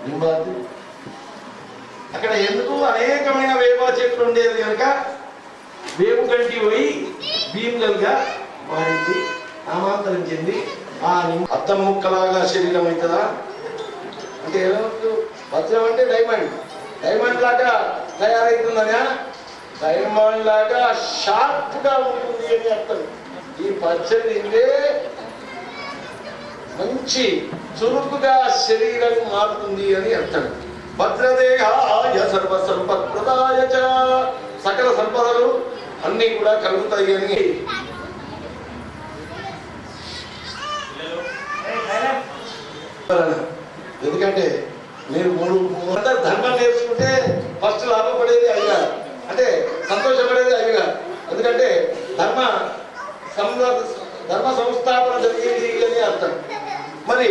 నింబాద్రి. అక్కడ ఎందుకు అనేకమైన వేప చెట్లు ఉండేది కనుక వేపు గంటి పోయి భీములుగా మారింది, నామాంతరం చెంది ఆ అద్దం ముక్కలాగా శరీరం అవుతుందా అంటే ఏమవుతుంది? వజ్రం అంటే డైమండ్, డైమండ్ లాగా తయారవుతుందనే, డైమండ్ లాగా షార్ప్ గా ఉంటుంది అని అర్థం. ఈ పచ్చడి తింటే మంచి చురుకుగా శరీరం మారుతుంది అని అర్థం. భద్రదేహాయ సర్వ సంపత్ప్రదాయ చ, సకల సంపదలు అన్ని కూడా కలుగుతాయి అని. ఎందుకంటే మీరు మూడు ధర్మం నేర్చుకుంటే ఫస్ట్ లాభపడేది అయ్యా, అంటే సంతోషపడేది అయ్యా. ఎందుకంటే ధర్మ సంస్థాపన జరిగేది అని అర్థం. మరి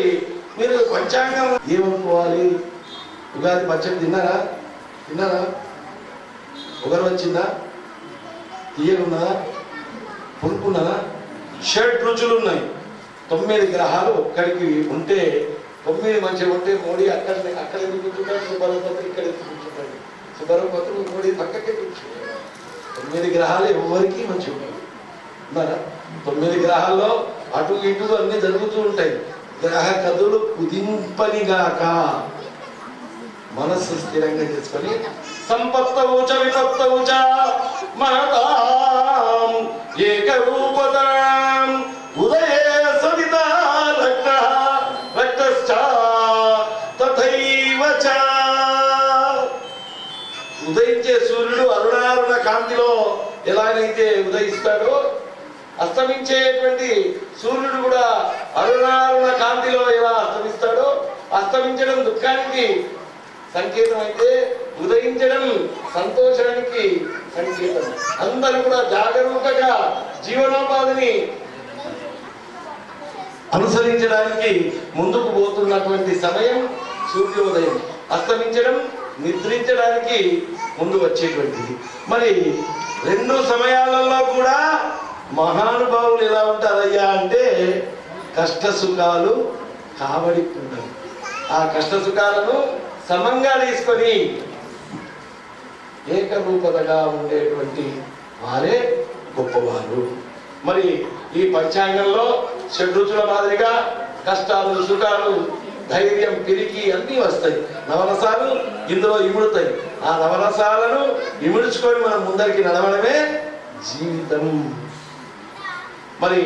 మీరు పంచాంగం ఏమనుకోవాలి? ఉగాది పచ్చడి తిన్నారా? ఒకరు వచ్చిందా? తీయగున్నదా? పులుపున్నదా? 7 రుచులు ఉన్నాయి. 9 గ్రహాలు ఒక్కడికి ఉంటే 9 మంచిగా ఉంటే మోడీ అక్కడ ఎందుకు కూర్చుంటాడు? సుబ్బరపత్రి ఇక్కడ ఎందుకు కూర్చుంటాడు? సుబ్బరపత్రి మోడీ పక్కకే కూర్చుంటాడు. 9 గ్రహాలు ఎవరికి మంచిగా ఉన్నారా? 9 గ్రహాల్లో అటు ఇటు అన్ని జరుగుతూ ఉంటాయి. గ్రహ కథలు కుదింపనిగాక మనస్సు స్థిరంగా చేసుకొని సంపత్తవుచ విపత్తవుచ మనతాం ఏకరూపతాం ఉదయే సవితా రక్తశ్చ తథైవ చ. ఉదయించే సూర్యుడు అరుణారుణ కాంతిలో ఎలాగైతే ఉదయిస్తాడో, అస్తమించేటువంటి సూర్యుడు కూడా అరుణారుణ కాంతిలో ఎలా అస్తమిస్తాడో, అస్తమించడం దుఃఖానికి సంకేతం అయితే ఉదయించడం సంతోషానికి సంకేతం. అందరూ కూడా జాగరూకగా జీవనోపాధిని అనుసరించడానికి ముందుకు పోతున్నటువంటి సమయం సూర్యోదయం. అస్తమించడం నిద్రించడానికి ముందు వచ్చేటువంటిది. మరి 2 సమయాలలో కూడా మహానుభావులు ఎలా ఉంటారయ్యా అంటే కష్ట సుఖాలు కాబడి ఉంటారు. ఆ కష్ట సుఖాలను సమంగా తీసుకొని ఏకరూపతగా ఉండేటువంటి వారే గొప్పవారు. మరి ఈ పంచాంగంలో 7 రుచుల మాదిరిగా కష్టాలు సుఖాలు ధైర్యం పిరికి అన్నీ వస్తాయి. నవరసాలు ఇందులో ఇముడుతాయి. ఆ నవరసాలను ఇముడుచుకొని మనం ముందరికి నడవడమే జీవితం. మరి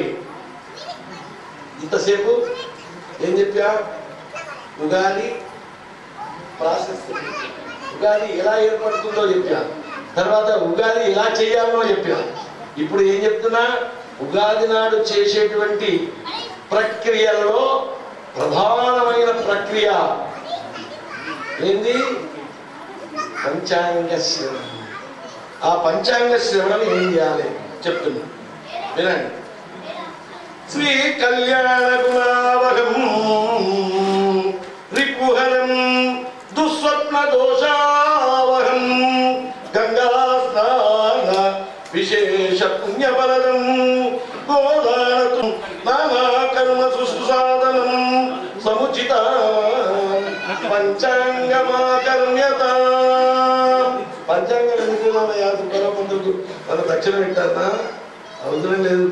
ఇంతసేపు ఏం చెప్పా? ఉగాది ప్రాసెస్, ఉగాది ఎలా ఏర్పడుతుందో చెప్పా, తర్వాత ఉగాది ఎలా చేయాలో చెప్పా. ఇప్పుడు ఏం చెప్తున్నా? ఉగాది నాడు చేసేటువంటి ప్రక్రియలో ప్రధానమైన ప్రక్రియ ఏంది? పంచాంగ శ్రవణం. ఆ పంచాంగ శ్రవణం ఏం చేయాలి చెప్తున్నా, వినండి. శ్రీ కళ్యాణ గుణావహం రిపుహరం దుస్వప్న దోషావహం గంగా స్నాన విశేష పుణ్యఫలదం గోదానతం నానా కర్మ సుసాధనం సముచిత పంచాంగమాకర్ణ్యత. పంచాంగం ఎందుకు మన దక్షిణ పెట్టారా? అవసరం లేదు.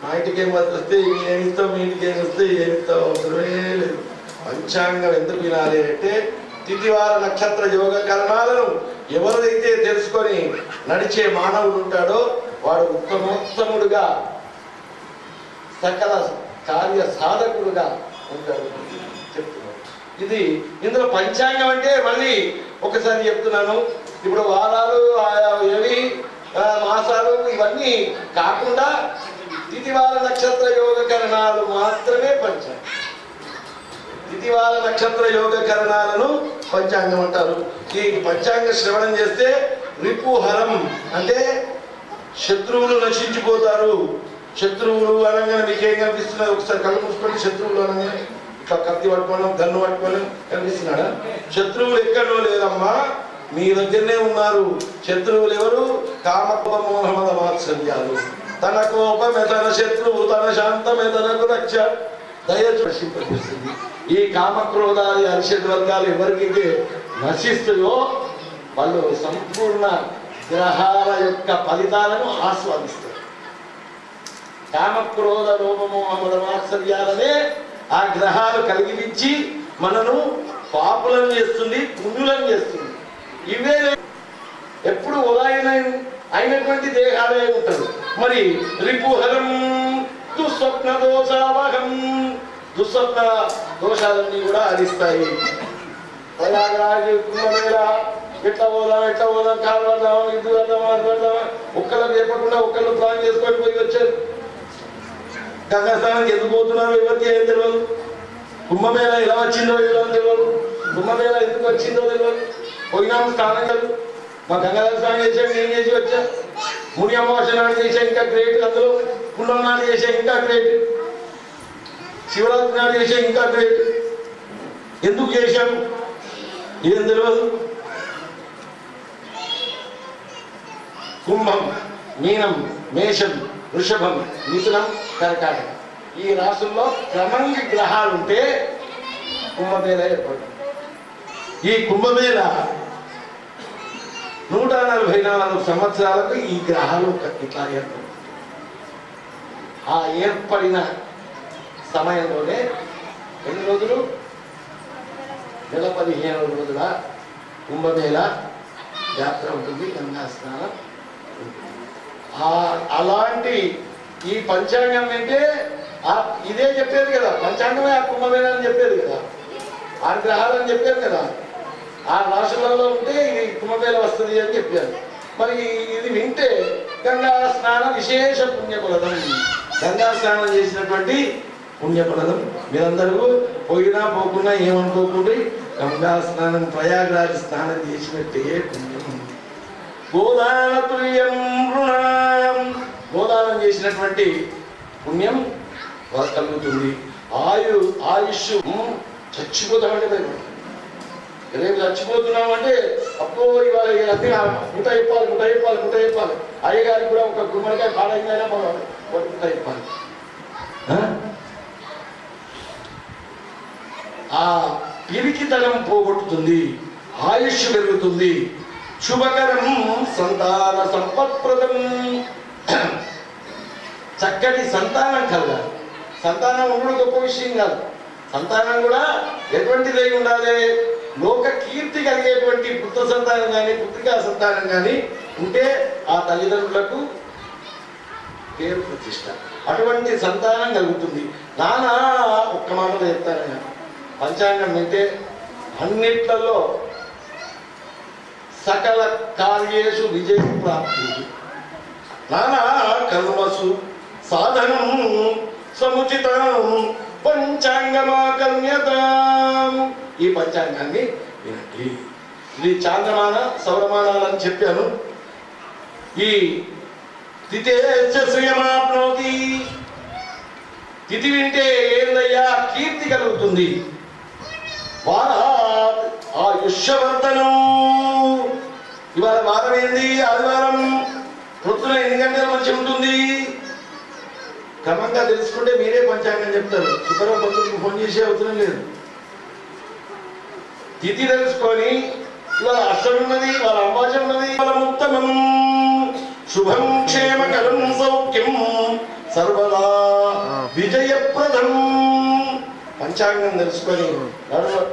మా ఇంటికి ఏం వస్తే ఏమిస్తావు, మీ ఇంటికి ఏమి వస్తే ఏమిస్తావు, అవసరమే లేదు. పంచాంగం ఎందుకు వినాలి అంటే తిథివార నక్షత్ర యోగ కరణాలను ఎవరైతే తెలుసుకొని నడిచే మానవుడు ఉంటాడో వాడు ఉత్తమోత్తముడుగా సకల కార్య సాధకుడుగా ఉంటాడు చెప్తున్నాడు. ఇది ఇందులో పంచాంగం అంటే మళ్ళీ ఒకసారి చెప్తున్నాను. ఇప్పుడు వారాలు ఏవి మాసాలు ఇవన్నీ కాకుండా తిథివార నక్షత్ర యోగ కరణాలు మాత్రమే పంచాంగం. తిథివార నక్షత్ర యోగ కరణాలను పంచాంగం అంటారు. ఈ పంచాంగ శ్రవణం చేస్తే రిపుహరం అంటే శత్రువులు నశించిపోతారు. శత్రువులు అనగానే మీకేం కనిపిస్తున్నాయి? ఒకసారి కళ్ళు మూసుకొని శత్రువులు అనగానే ఇట్లా కత్తి పట్టుకోవడం, గన్ను పట్టుకోవడం కనిపిస్తున్నాడా? శత్రువులు ఎక్కడో లేదమ్మా, మీ దగ్గరనే ఉన్నారు. శత్రువులు ఎవరు? కామమోహమద మాత్సర్యాలు. తన కోపమే తన శత్రువు, తన శాంతమే తనకు రక్ష. దయ చూసింది. ఈ కామక్రోధాది అరిషడ్ వర్గాలు ఎవరికైతే నశిస్తాయో వాళ్ళు సంపూర్ణ గ్రహాల యొక్క ఫలితాలను ఆస్వాదిస్తారు. కామక్రోధ లోభమోహ మదమాత్సర్యాలనే ఆ గ్రహాలు కలిగించి మనను పాపులను చేస్తుంది, పుణ్యులను చేస్తుంది. ఇవే ఎప్పుడు ఉదాయన అయినటువంటి దేహాలే ఉంటారు. మరి రిపుహరం దుస్వప్న దోషావహం, దుస్వప్న దోషాలన్నీ కూడా హరిస్తాయి. కుంభమేళ ఎట్లా పోదాం కాలు పడదాం, ఇది పడదాం, అది పడదాం, ఒక్కళ్ళకి చెప్పకుండా ఒక్కళ్ళు ప్లాన్ చేసుకొని పోయి వచ్చారు. గంగా స్నానానికి ఎందుకు పోతున్నారో ఎవరికి ఏం తెలియదు. కుంభమేళ ఎలా వచ్చిందో ఎలా తెలియదు. కుంభమేళ ఎందుకు వచ్చిందో తెలియదు. పోయినాము స్నానం కాదు, మా గంగా స్నానం చేసాం, నేను చేసి వచ్చా. ముని అమావాస్య నాడు చేసా ఇంకా గ్రేట్, అందులో పుణ్యం నాడు చేసా ఇంకా గ్రేట్, శివరాత్రి నాడు చేసా ఇంకా గ్రేట్. ఎందుకు చేశాం ఏం తెలియదు. కుంభం, మీనం, మేషం, వృషభం, మిథునం, కర్కాటకం ఈ రాశుల్లో క్రమంగా గ్రహాలు ఉంటే కుంభమేళ ఏర్పడుతుంది. ఈ కుంభమేళ 144 సంవత్సరాలకు ఈ గ్రహాలు ఇట్లా ఏర్పడుతుంది. ఆ ఏర్పడిన సమయంలోనే ఎన్ని రోజులు, నెల 15 రోజుల కుంభమేళ యాత్ర ఉంటుంది, గంగా స్నానం ఉంటుంది. అలాంటి ఈ పంచాంగం అంటే ఇదే చెప్పేది కదా, పంచాంగమే ఆ కుంభమేళ అని చెప్పేది కదా, 6 గ్రహాలు అని చెప్పారు కదా, 6 రాశులలో ఉంటే ఇది కుంభమేళ వస్తుంది అని చెప్పారు. మరి ఇది వింటే గంగా స్నాన విశేష పుణ్యఫలదం, గంగా స్నానం చేసినటువంటి పుణ్యఫలదం. మీరందరూ పోయినా పోకున్నా ఏమనుకోకుండా గంగా స్నానం ప్రయాగరాజ్ స్నానం చేసినట్టే పుణ్యం. గోదాన తుల్యం రుణాం, గోదానం చేసినటువంటి పుణ్యం కలుగుతుంది. ఆయుష్ చచ్చిపోతామంటే రేపు చచ్చిపోతున్నామంటే అప్పో ఇవాళ అన్ని ముఠ చెప్పాలి. అయ్యగారికి కూడా ఒక గుమ్మడికాయ పాడైందైనా మనం ముఠ చెప్పాలి. ఆ పిరికితనం పోగొట్టుతుంది, ఆయుష్ పెరుగుతుంది. శుభకరం సంతాన సంపత్ప్రదం, చక్కటి సంతానం కలగాలి. సంతానం ఉండడం గొప్ప విషయం కాదు. సంతానం కూడా ఎటువంటిదై ఉండాలి, లోక కీర్తి కలిగేటువంటి పుత్ర సంతానం కానీ పుత్రికా సంతానం కానీ ఉంటే ఆ తల్లిదండ్రులకు పేరు ప్రతిష్ట, అటువంటి సంతానం కలుగుతుంది. నానా ఒక్క మాటలో చెప్తాను, పంచాంగం వింటే అన్నిట్లలో సకల కార్యేషు విజయ ప్రాప్తి, నానా కర్మసు సాధనం సముచితం పంచాంగమాకర్ణ్యతాం. ఈ పంచాంగాన్ని వినండి. ఇది చాంద్రమాన సౌరమానాలని చెప్పాను. ఈ తిథేశ్వయమాప్నోతి, తిథి వింటే ఏందయ్యా కీర్తి కలుగుతుంది. వారాత్ ఆయుష్యవర్ధనం, ఇవాళ వారం ఏంది, ఆదివారం పొద్దున 8 గంటల మంచి ఉంటుంది. క్రమంగా తెలుసుకుంటే మీరే పంచాంగం చెప్తారు. శుక్రవారం పంతులకు ఫోన్ చేసే అవసరం లేదు. తిథి తెలుసుకొని ఇవాళ అష్టమి ఉన్నది, వాళ్ళ అమావాస్య ఉన్నది, వాళ్ళ ఉత్తమం శుభం క్షేమకరం సౌఖ్యం సర్వదా విజయప్రదం. పంచాంగం తెలుసుకొని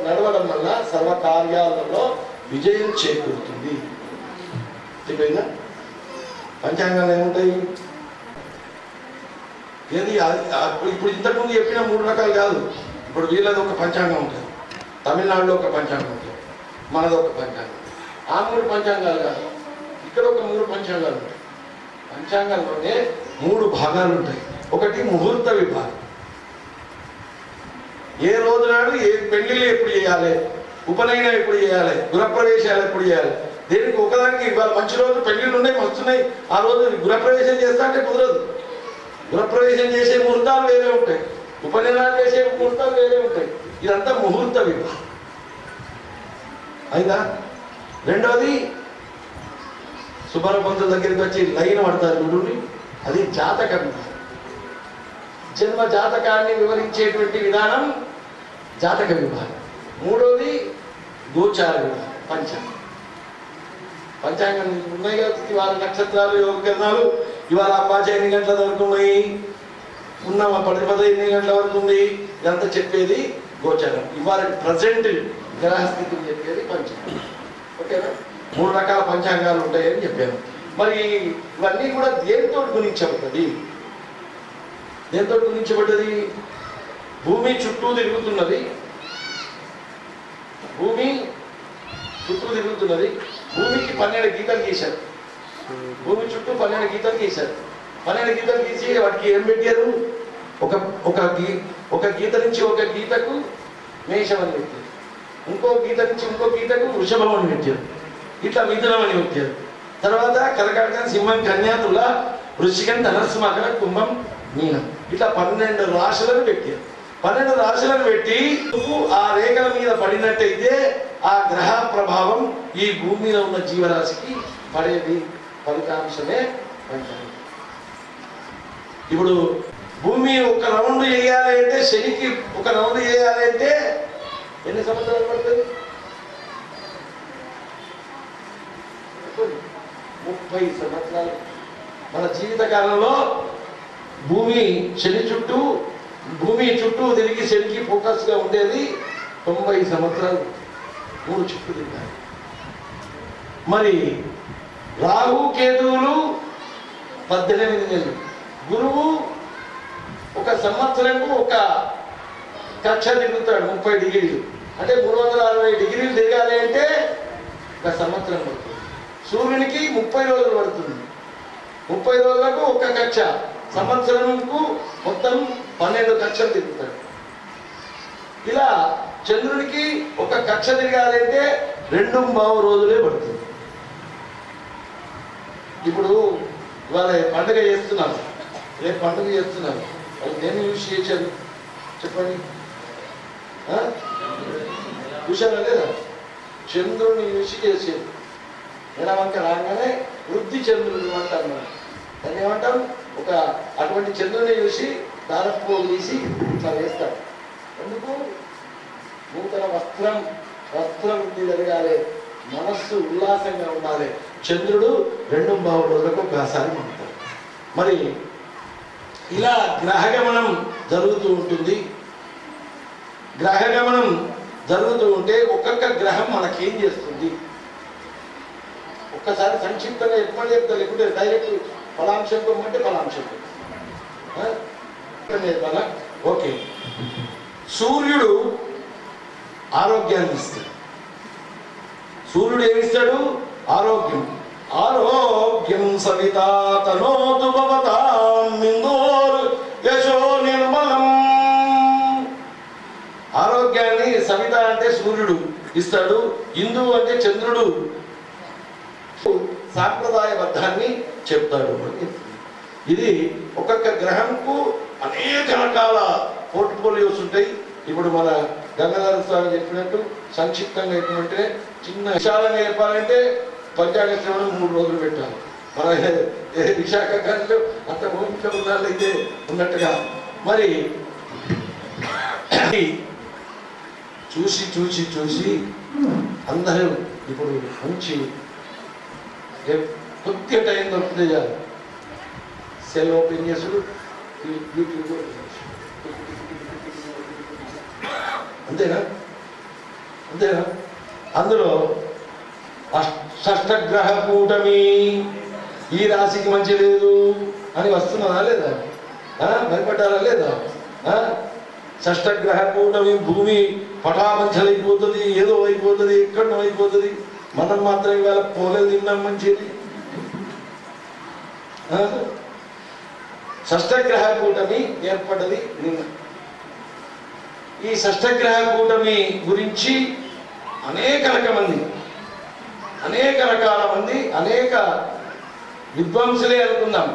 నడవడం వల్ల సర్వకార్యాలలో విజయం చేకూరుతుంది. చెప్పైందా? పంచాంగాలు ఏముంటాయి? ఏది ఇప్పుడు ఇంతకుముందు చెప్పిన 3 రకాలు కాదు. ఇప్పుడు వీళ్ళది ఒక పంచాంగం ఉంటుంది, తమిళనాడులో ఒక పంచాంగం ఉంటుంది, మనది ఒక పంచాంగం. ఆ 3 పంచాంగాలు కాదు, ఇక్కడ ఒక 3 పంచాంగాలు ఉంటాయి. పంచాంగంలోనే 3 భాగాలు ఉంటాయి. ఒకటి ముహూర్త విభాగం, ఏ రోజు నాడు ఏ పెళ్లిళ్ళు ఎప్పుడు చేయాలి, ఉపనయనం ఎప్పుడు చేయాలి, గృహప్రవేశాలు ఎప్పుడు చేయాలి. దేనికి ఒకదానికి ఇవాళ మంచి రోజు పెళ్లిళ్ళు ఉన్నాయి, వస్తున్నాయి, ఆ రోజు గృహప్రవేశం చేస్తా అంటే కుదరదు. గృహప్రవేశం చేసే ముహూర్తాలు వేరే ఉంటాయి, ఉపనయనాలు చేసే ముహూర్తాలు వేరే ఉంటాయి. ఇదంతా ముహూర్త విభాగం అయినా. రెండోది సుబ్బారావు పంతుల దగ్గరికి వచ్చి లైన్ పడతారు చూడండి, అది జాతకం. జన్మ జాతకాన్ని వివరించేటువంటి విధానం జాతక విభాగం. మూడోది గోచార విభాగం, పంచాంగం ఉన్నాయి కదా. ఇవాళ నక్షత్రాలు, యోగకరణాలు, ఇవాళ అపాచ ఎన్ని గంటల వరకు ఉన్నాయి, ఉన్న 10 ఎన్ని గంటల వరకు ఉంది, ఇదంతా చెప్పేది గోచారం. ఇవాళ ప్రజెంట్ గ్రహస్థితిని చెప్పేది పంచాంగం. ఓకేనా? 3 రకాల పంచాంగాలు ఉంటాయని చెప్పాను. మరి ఇవన్నీ కూడా దేనితో గుణించబడ్డది? దేంతో గుణించబడ్డది? భూమి చుట్టూ తిరుగుతున్నది. భూమి చుట్టూ తిరుగుతున్నది. భూమికి 12 గీతలు గీశారు. భూమి చుట్టూ 12 గీతలు గీశారు. 12 గీతలు గీసి వాటికి ఏం పెట్టారు? ఒక గీత నుంచి ఒక గీతకు మేషం అని పెట్టారు. ఇంకో గీత నుంచి ఇంకో గీతకు వృషభం అని పెట్టారు. ఇట్లా మిథునం అని పెట్టారు. తర్వాత కర్కాటకం, సింహం, కన్యా, తుల, వృశ్చికం, ధనస్సు, మకర, కుంభం, మీనం, ఇట్లా 12 రాశులను పెట్టారు. 12 రాశులను పెట్టి ఆ రేఖల మీద పడినట్టయితే ఆ గ్రహ ప్రభావం ఈ భూమి మీద ఉన్న జీవరాశికి పడేది ఫలితాంశమే పంచాంగం. ఇప్పుడు భూమి ఒక రౌండ్ వేయాలి అంటే, శనికి ఒక రౌండ్ వేయాలి అంటే ఎన్ని సంవత్సరాలు పడుతుంది? 30 సంవత్సరాలు. మన జీవిత కాలంలో భూమి చుట్టూ తిరిగి శనికి ఫోకస్గా ఉండేది 90 సంవత్సరాలు. 3 చుట్టూ తిరిగారు. మరి రాహు కేతువులు 18 నెలలు. గురువు ఒక సంవత్సరంకు ఒక కక్ష తిరుగుతాడు 30 డిగ్రీలు. అంటే 360 డిగ్రీలు తిరగాలి అంటే ఒక సంవత్సరం పడుతుంది. సూర్యునికి 30 రోజులు పడుతుంది. 30 రోజులకు ఒక కక్ష, సంవత్సరంకు మొత్తం 12 కక్షలు తిరుగుతాడు. ఇలా చంద్రునికి ఒక కక్ష తిరగాలి అంటే 2.5 రోజులే పడుతుంది. ఇప్పుడు ఇవాళ పండుగ చేస్తున్నారు, రేపు పండుగ చేస్తున్నారు. వాళ్ళు దేన్ని యూజ్ చేశారు చెప్పండి? చూశారా లేదా? చంద్రుడిని యూజ్ చేసేది. నెలవంక రాగానే వృద్ధి చంద్రుడు అంటారు. మనం దాన్ని ఏమంటాం? ఒక అటువంటి చంద్రుడిని చూసి దారపు తీసి ఇట్లా వేస్తారు. ఎందుకు? నూతన వస్త్ర వృద్ధి జరగాలి, మనస్సు ఉల్లాసంగా ఉండాలి. చంద్రుడు 2.5 రోజులకు ఒకసారి ఉంటాడు. మరి ఇలా గ్రహగమనం జరుగుతూ ఉంటుంది. గ్రహగమనం జరుగుతూ ఉంటే ఒక్కొక్క గ్రహం మనకేం చేస్తుంది ఒక్కసారి సంక్షిప్తంగా ఎప్పుడు చెప్తా, లేకుంటే డైరెక్ట్ ఫలాంశం కొమ్మంటే ఫలాంశం. ఓకే. సూర్యుడు ఆరోగ్యాన్ని ఇస్తాడు. సూర్యుడు ఏమిస్తాడు? ఆరోగ్యం. ఆరోగ్యం సవితా తనోతు భవతాం ఇందోర్ యశో నిర్మలం. ఆరోగ్యాన్ని సవిత అంటే సూర్యుడు ఇస్తాడు. ఇందు అంటే చంద్రుడు సాంప్రదాయబద్ధాన్ని చెప్తాడు. ఇది ఒక్కొక్క గ్రహంకు అనేక రకాల పోర్ట్ఫోలియోస్ ఉంటాయి. ఇప్పుడు మన గంగాధర స్వామి చెప్పినట్టు సంక్షిప్తంగా చెప్పినట్టే, చిన్న విషయాలను చెప్పాలంటే పంచాంగ శ్రవణం 3 రోజులు పెట్టాలి. మన విశాఖ గంటలు అంత భూమిలో ఉన్నాళ్ళైతే ఉన్నట్టుగా. మరి చూసి చూసి చూసి అందరూ ఇప్పుడు మంచి కొద్దిగా టైం దొరికితే చాలు సెల్ ఓపెన్ చేసుడు, యూట్యూబ్ అంతేనా? అందులో షష్టగ్రహ కూటమి ఈ రాశికి మంచి లేదు అని వస్తున్నదా లేదా? భయపడ్డారా లేదా? షష్టగ్రహ కూటమి, భూమి పటాపంచలైపోతుంది, ఏదో అయిపోతుంది, ఎక్కడో అయిపోతుంది. మనం మాత్రం ఇవాళ పోలేదు తిన్నాం మంచిది. షష్టగ్రహ కూటమి ఏర్పడ్డది నిన్న. ఈ షష్టగ్రహ కూటమి గురించి అనేక రకాల మంది అనేక విద్వాంసులే అనుకుందాం.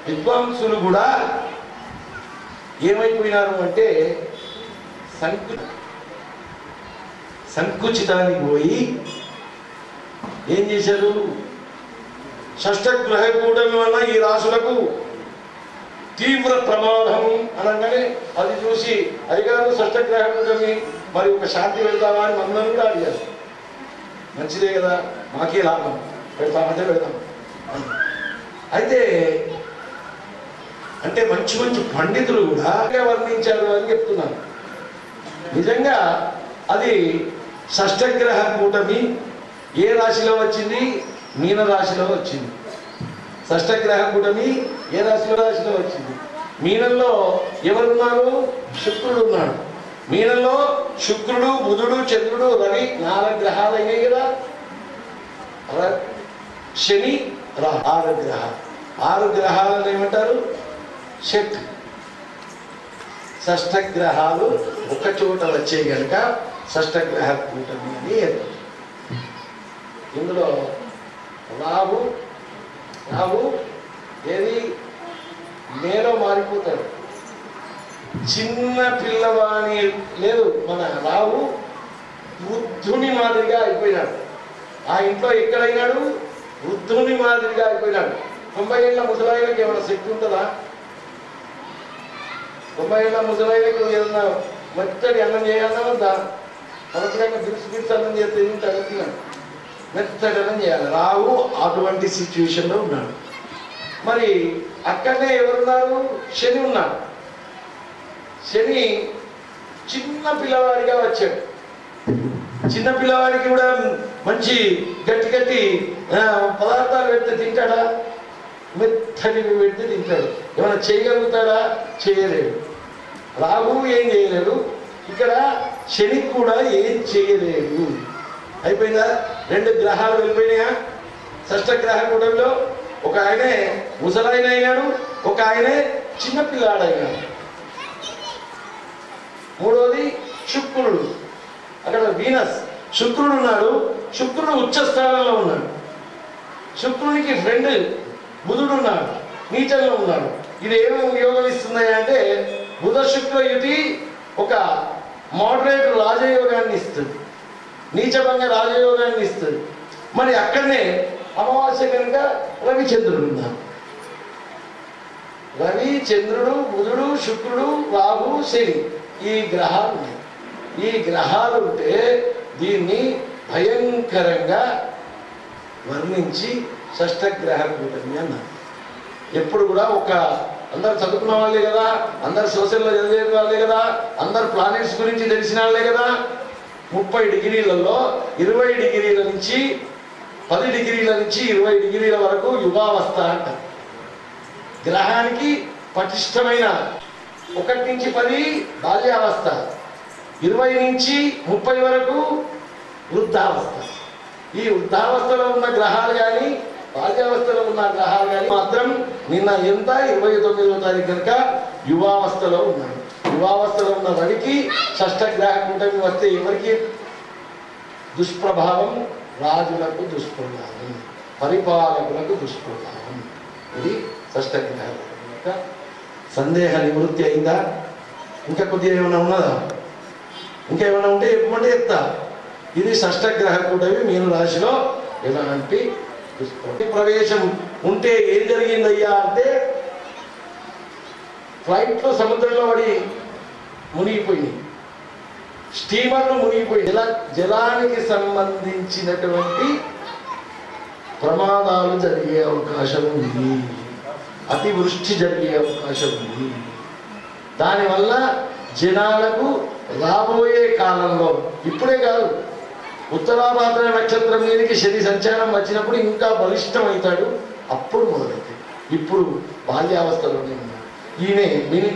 విద్వాంసులు కూడా ఏమైపోయినారు అంటే సంకుచితానికి పోయి ఏం చేశారు? షష్టగ్రహ కూటమి వల్ల ఈ రాశులకు తీవ్ర ప్రమాదం అనగానే అది చూసి అయ్యగారు షష్టగ్రహ కూటమి మరి ఒక శాంతి వెళ్తామా అని మమ్మల్ని కూడా అడిగారు. మంచిదే కదా, మాకే లాభం, పెడతామంటే పెడతాం. అయితే అంటే మంచి మంచి పండితులు కూడా వర్ణించారు అని చెప్తున్నారు. నిజంగా అది షష్టగ్రహ కూటమి ఏ రాశిలో వచ్చింది? మీన రాశిలో వచ్చింది. షష్టగ్రహ కూటమి ఏ రాశిలో వచ్చింది? మీనంలో ఎవరున్నారు? శుక్రుడు ఉన్నాడు. మీనంలో శుక్రుడు, బుధుడు, చంద్రుడు, రవి 4 గ్రహాలు అయినాయి కదా. శని 6 గ్రహాలు. 6 గ్రహాలను ఏమంటారు? షట్. షష్టగ్రహాలు ఒక చోట వచ్చే కనుక షష్టగ్రహ కూటమి అని ఏర్పడుతుంది. ఇందులో రాహు ఏది నేలో మారిపోతాడు. చిన్న పిల్లవాణి లేదు, మన రాహు వృద్ధుని మాదిరిగా అయిపోయినాడు. ఆ ఇంట్లో ఎక్కడైనాడు? వృద్ధుని మాదిరిగా అయిపోయినాడు. 90 ఏళ్ళ ముసలాయిలకు ఏమైనా శక్తి ఉంటుందా? 90 ఏళ్ళ ముసలాయిలకు ఏదన్నా మెత్తడి అన్నం చేయాలన్నా వద్దా? అవసరంగా బిర్స్ అన్నం చేస్తే ఏంటి అడుగుతున్నాడు. మెత్తడి అన్నం చేయాలి. రాహు అటువంటి సిచ్యువేషన్లో ఉన్నాడు. మరి అక్కడనే ఎవరున్నారు? శని ఉన్నాడు. శని చిన్న పిల్లవాడిగా వచ్చాడు. చిన్న పిల్లవాడికి కూడా మంచి గట్టి గట్టి పదార్థాలు పెడితే తింటాడా? మెత్తడి పెడితే తింటాడు. ఏమైనా చేయగలుగుతాడా? చేయలేడు. రాహు ఏం చేయలేడు, ఇక్కడ శని కూడా ఏం చేయలేడు. అయిపోయిందా? 2 గ్రహాలు వెళ్ళిపోయినాయా షష్టగ్రహ కూటమిలో? ఒక ఆయనే ముసలాయన అయినాడు, ఒక ఆయనే చిన్నపిల్లాడైనాడు. మూడోది శుక్రుడు, అక్కడ వీనస్. శుక్రుడు ఉన్నాడు. శుక్రుడు ఉచ్చ స్థానంలో ఉన్నాడు. శుక్రునికి ఫ్రెండ్ బుధుడు ఉన్నాడు, నీచంలో ఉన్నాడు. ఇది ఏమేమి యోగం ఇస్తున్నాయి అంటే బుధ శుక్ర యుతి ఒక మోడరేట్ రాజయోగాన్ని ఇస్తుంది, నీచభంగ రాజయోగాన్ని ఇస్తుంది. మరి అక్కడనే అమావాస్య కనుక రవిచంద్రుడు ఉన్నారు. రవి, చంద్రుడు, బుధుడు, శుక్రుడు, రాహు, శని, ఈ గ్రహాలు ఉన్నాయి. ఈ గ్రహాలు ఉంటే దీన్ని భయంకరంగా వర్ణించి షష్టగ్రహ కూటమి అన్నారు. ఎప్పుడు కూడా ఒక అందరు చదువుకున్న వాళ్ళే కదా, అందరు సోషల్లో చదివే వాళ్ళే కదా, అందరు ప్లానెట్స్ గురించి తెలిసిన వాళ్ళే కదా. 30 డిగ్రీలలో 20 డిగ్రీల నుంచి 10 డిగ్రీల నుంచి 20 డిగ్రీల వరకు యుగావస్థ అంటారు. గ్రహానికి పటిష్టమైన 1 నుంచి 10 బాల్యావస్థ, 20 నుంచి 30 వరకు వృద్ధావస్థ. ఈ వృద్ధావస్థలో ఉన్న గ్రహాలు కానీ బాల్యావస్థలో ఉన్న గ్రహాలు కానీ మాత్రం నిన్న ఎంత 29వ తారీఖు కనుక యువావస్థలో ఉన్నాయి. యువావస్థలో ఉన్న రవికి షష్టగ్రహ కూటమి వస్తే ఎవరికి దుష్ప్రభావం? రాజులకు దుష్ప్రభావం, పరిపాలకులకు దుష్ప్రభావం. ఇది షష్టగ్రహ కూటమి. సందేహ నివృత్తి అయిందా? ఇంకా కొద్దిగా ఏమైనా ఉన్నదా? ఇంకా ఏమైనా ఉంటే చెప్పమంటే చెప్తా. ఇది షష్టగ్రహ కూటమి మీన రాశిలో ఎలాంటి ప్రవేశం ఉంటే ఏం జరిగిందయ్యా అంటే ఫ్లైట్లో సముద్రంలో పడి మునిగిపోయినాయి, స్టీమర్లు మునిగిపోయి జలానికి సంబంధించినటువంటి ప్రమాదాలు జరిగే అవకాశం ఉంది, అతివృష్టి జరిగే అవకాశం ఉంది. దానివల్ల జనాలకు రాబోయే కాలంలో, ఇప్పుడే కాదు, ఉత్తరాభాద్ర నక్షత్రం మీదకి శని సంచారం వచ్చినప్పుడు ఇంకా బలిష్టం అవుతాడు. అప్పుడు మొదలవుతాయి. ఇప్పుడు బాల్యావస్థలోనే ఉన్నాడు. ఈయన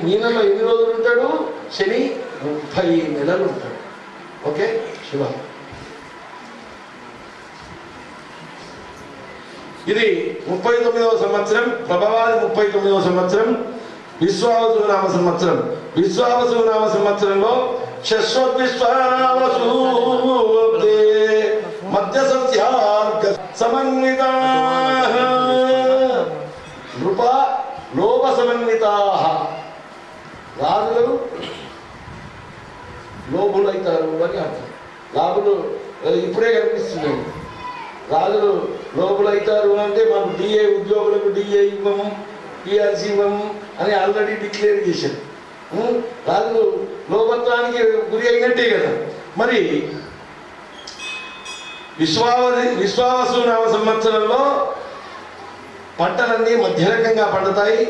మీనలో ఎన్ని రోజులు ఉంటాడు? శని 30 నెలలు ఉంటాడు. ఓకే, శివ. ఇది 39వ సంవత్సరం, ప్రభవాది 39వ సంవత్సరం, విశ్వావసు నామ సంవత్సరం. విశ్వావసు నామ సంవత్సరంలో శశ్వద్విశ్వావసు మధ్య సస్యార్గ సమన్విత నృప లోభ సమన్వితా. రాజులు లోభులైతారు అని అర్థం. లాభులు ఇప్పుడే కనిపిస్తున్నాయి. రాజులు లోభులైతారు అంటే మనం డిఏ ఉద్యోగులకు డిఏ ఇవ్వము, టీఆర్సీ ఇవ్వము, అని ఆల్రెడీ డిక్లేర్ చేశారు. రాజు లోభత్వానికి గురి అయినట్టే కదా. మరి విశ్వావసు నామ సంవత్సరంలో పంటలన్నీ మధ్యరకంగా పండుతాయి,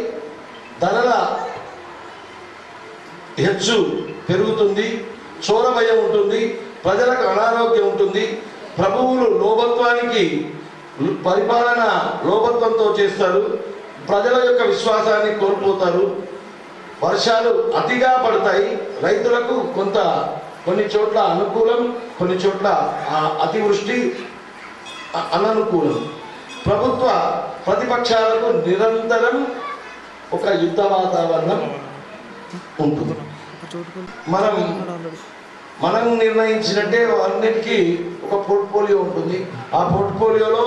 ధరల హెచ్చు పెరుగుతుంది, చోర భయం ఉంటుంది, ప్రజలకు అనారోగ్యం ఉంటుంది, ప్రభువులు లోభత్వానికి పరిపాలన లోభత్వంతో చేస్తారు, ప్రజల యొక్క విశ్వాసాన్ని కోల్పోతారు, వర్షాలు అతిగా పడతాయి, రైతులకు కొన్ని చోట్ల అనుకూలం, కొన్ని చోట్ల అతివృష్టి అననుకూలం, ప్రభుత్వ ప్రతిపక్షాలకు నిరంతరం ఒక యుద్ధ వాతావరణం ఉంటుంది. మనం నిర్ణయించినట్టే అన్నిటికీ ఒక పోర్ట్ఫోలియో ఉంటుంది. ఆ పోర్ట్ఫోలియోలో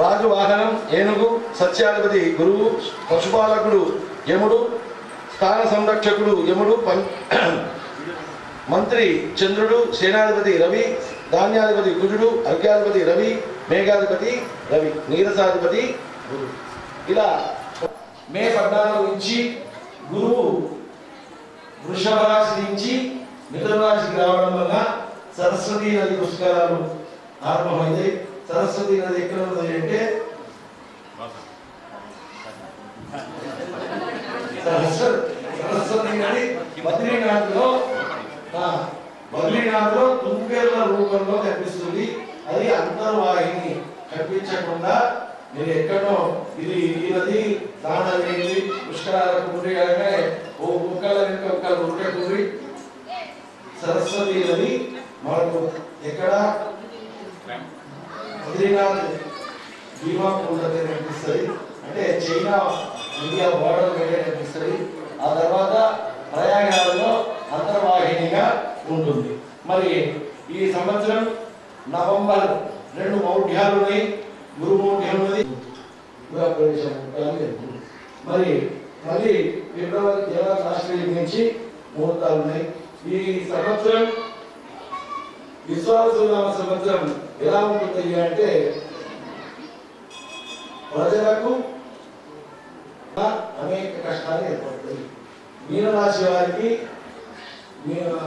రాజు వాహనం ఏనుగు, సస్యాధిపతి గురువు, పశుపాలకుడు యముడు, స్థాన సంరక్షకుడు యముడు, మంత్రి చంద్రుడు, సేనాధిపతి రవి, ధాన్యాధిపతి కుజుడు, అర్ఘ్యాధిపతి రవి, మేఘాధిపతి రవి, నీరసాధిపతి గురువు. ఇలా మే 14 నుంచి గురువు వృషభ రాశి నుంచి మిథున రాశికి రావడం వల్ల సరస్వతీ నది పుష్కరాలు ఆరంభమైంది. సరస్వతీ నది ఎక్కడ ఉన్నది అంటే సరస్వతీ నది బద్రీనాథ్లో తుంగేళ్ల రూపంలో కనిపిస్తుంది. అది అంతర్వాహిని కనిపించకుండా మీరు ఎక్కడో ఇది ఈ నది దాని పుష్కరాలకు గురి అనగానే ఓ కుక్కల వెనుక ఒక్కలు ఉంటే గురి సరస్వతి నది మనకు ఎక్కడ బద్రీనాథ్ భీమాపూర్ దగ్గర కనిపిస్తుంది. అంటే చైనా ఇండియా బోర్డర్ దగ్గర కనిపిస్తుంది. ఆ తర్వాత ప్రయాగాలలో అంతర్వాహినిగా ఉంటుంది. మరి ఈ సంవత్సరం నవంబర్ 2 మౌఢ్యాలు ఉన్నాయి, గురు మౌఢ్యం ఉన్నది, మరి మళ్ళీ ఫిబ్రవరి 20 నుంచి ముహూర్తాలు ఉన్నాయి. ఈ సంవత్సరం విశ్వావసునామ సంవత్సరం ఎలా ఉంటుంది అంటే ప్రజలకు అనేక కష్టాలు ఏర్పడతాయి. మీనరాశి వారికి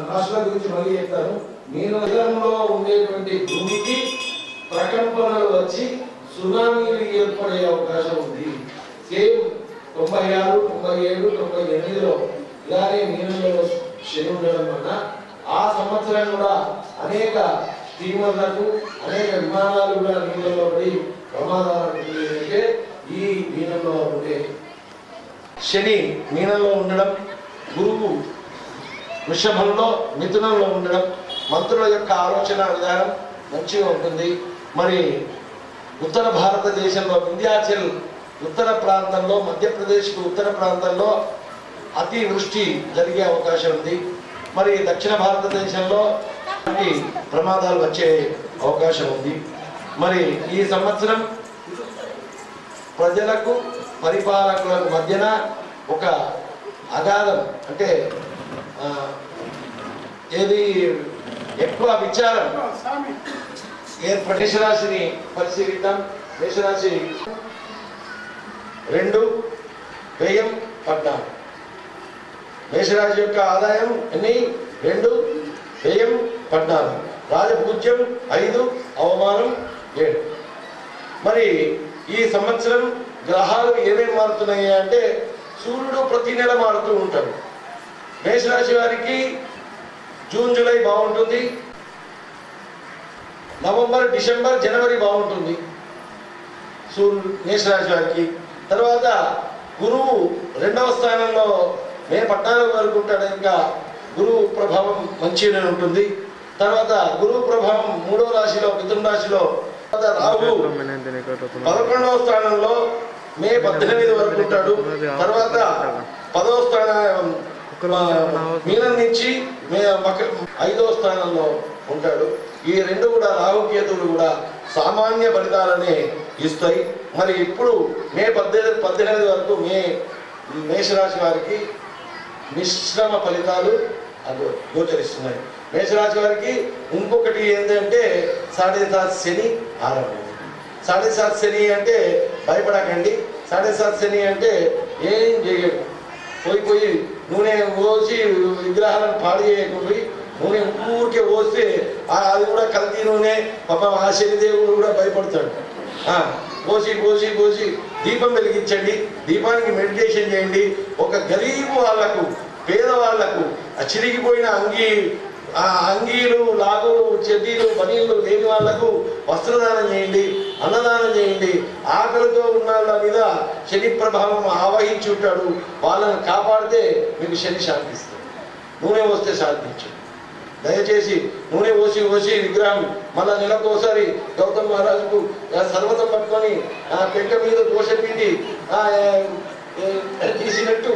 రాశుల గురించి మళ్ళీ చెప్తాను. మీనలో ఉండేటువంటి భూమికి ప్రకంపనలు వచ్చి సునామీలు ఏర్పడే అవకాశం ఉంది. సేమ్ 96, 97, 98లో ఇలానే మీనంలో శని ఉండడం వల్ల ఆ సంవత్సరం కూడా అనేక స్టీమర్లకు అనేక విమానాలు కూడా నీళ్ళలో పడి ప్రమాదాలు అంటే ఈ మీనంలో ఉండే శని మీనంలో ఉండడం, గురువు వృషభంలో మిథునంలో ఉండడం, మంత్రుల యొక్క ఆలోచన విధానం మంచిగా ఉంటుంది. మరి ఉత్తర భారతదేశంలో వింధ్యాచల్ ఉత్తర ప్రాంతంలో, మధ్యప్రదేశ్కు ఉత్తర ప్రాంతంలో అతి వృష్టి జరిగే అవకాశం ఉంది. మరి దక్షిణ భారతదేశంలో ప్రమాదాలు వచ్చే అవకాశం ఉంది. మరి ఈ సంవత్సరం ప్రజలకు పరిపాలకులకు మధ్యన ఒక అగాధం అంటే ఏది ఎక్కువ విచారం మేషరాశిని పరిశీలిద్దాం. మేషరాశి 2 వ్యయం 14. మేషరాశి యొక్క ఆదాయం ఎన్ని? 2, వ్యయం 14, రాజపూజ్యం 5, అవమానం 7. మరి ఈ సంవత్సరం గ్రహాలు ఏమేమి మారుతున్నాయి అంటే సూర్యుడు ప్రతి నెల మారుతూ ఉంటాడు. మేషరాశి వారికి జూన్, జూలై బాగుంటుంది, నవంబర్, డిసెంబర్, జనవరి బాగుంటుంది సూర్యుడు మేషరాశి వారికి. తర్వాత గురువు 2వ స్థానంలో మే 14 వరకు ఉంటాడు. ఇంకా గురువు ప్రభావం మంచిగానే ఉంటుంది. తర్వాత గురువు ప్రభావం 3వ రాశిలో మిథున రాశిలో, తర్వాత రాహు 11వ స్థానంలో మే 18 వరకు ఉంటాడు. తర్వాత 10వ స్థానం మీనం నుంచి 5వ స్థానంలో ఉంటాడు. ఈ 2 కూడా రాహుకేతువులు కూడా సామాన్య ఫలితాలనే ఇస్తాయి. మరి ఇప్పుడు మే 18 వరకు మేషరాశి వారికి మిశ్రమ ఫలితాలు గోచరిస్తున్నాయి. మేషరాశి వారికి ఇంకొకటి ఏంటంటే 7.5 శని ఆరంభం. 7.5 శని అంటే భయపడకండి. 7.5 శని అంటే ఏం చేయడు. పోయి నూనె పోసి విగ్రహాలను పాడు చేయకుండా నూనె ఊరికే పోస్తే అది కూడా కల్తీ నూనె. పాపం ఆ శనిదేవుడు కూడా భయపడతాడు. పోసి దీపం వెలిగించండి, దీపానికి మెడిటేషన్ చేయండి. ఒక గరీబు వాళ్లకు, పేదవాళ్లకు, ఆ చిరిగిపోయిన అంగీలు, లాగులు, చెద్దీలు, బనీళ్ళు లేని వాళ్లకు వస్త్రదానం చేయండి, అన్నదానం చేయండి. ఆకలితో ఉన్న వాళ్ళ మీద శని ప్రభావం ఆవహించి ఉంటాడు. వాళ్ళని కాపాడితే మీకు శని శాంతిస్తుంది. నూనె పోస్తే శాంతించు. దయచేసి నూనె పోసి విగ్రహం మళ్ళా నెలకోసారి గౌతమ్ మహారాజుకు సర్వతం పట్టుకొని పెంట మీద దోష పిండి తీసినట్టు